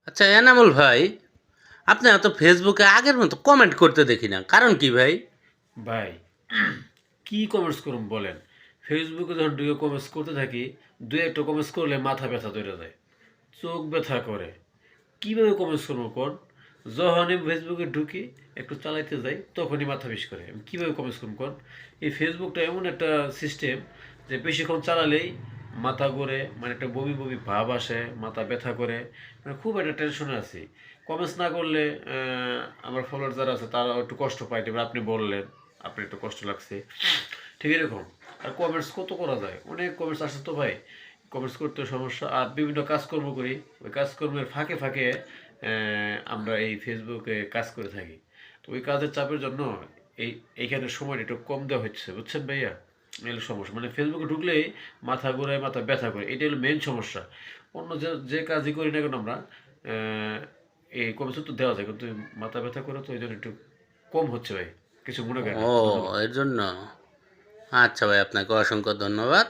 আচ্ছা এনামুল ভাই, আপনি এত ফেসবুকে আগের মতো কমেন্ট করতে দেখি না, কারণ কি ভাই? ভাই কি কমেন্টস করুন বলেন? ফেসবুকে যখন ঢুকে কমেন্টস করতে থাকি, দু একটা কমেন্টস করলে মাথা ব্যথা ধরে যায়, চোখ ব্যথা করে। কীভাবে কমেন্টস করবো কোন? যখনই ফেসবুকে ঢুকি, একটু চালাইতে যাই, তখনই মাথা বিষ করে। আমি কীভাবে কমেন্টস করবো কোন? এই ফেসবুকটা এমন একটা সিস্টেম যে বেশিক্ষণ চালালেই মাথা ঘোরে, মানে একটা বমি বমি ভাব আসে, মাথা ব্যথা করে, মানে খুব একটা টেনশনে আছি। কমেন্টস না করলে আমার ফলোয়ার যারা আছে তারা একটু কষ্ট পায়, এবার আপনি বললেন আপনার একটু কষ্ট লাগছে, ঠিক এরকম। আর কমেন্টস কত করা যায়, অনেক কমেন্টস আসে তো ভাই, কমেন্টস করতে সমস্যা। আর বিভিন্ন কাজকর্ম করি, ওই কাজকর্মের ফাঁকে ফাঁকে আমরা এই ফেসবুকে কাজ করে থাকি। তো ওই কাজের চাপের জন্য এইখানে সময়টা একটু কম দেওয়া হচ্ছে, বুঝছেন ভাইয়া? এই হলো সমস্যা, মানে ফেসবুকে ঢুকলেই মাথা ঘোরায়, মাথা ব্যথা করে, এটাই হলো মেন সমস্যা। অন্য যে যে কাজই করি না কেন আমরা, এই কমেন্টস তো দেওয়া যায়, কিন্তু মাথা ব্যথা করে, তো এই জন্য একটু কম হচ্ছে ভাই। কিছু মনে করেন না, ও, ধন্যবাদ। এর জন্য। আচ্ছা ভাই, আপনাকে অসংখ্য ধন্যবাদ।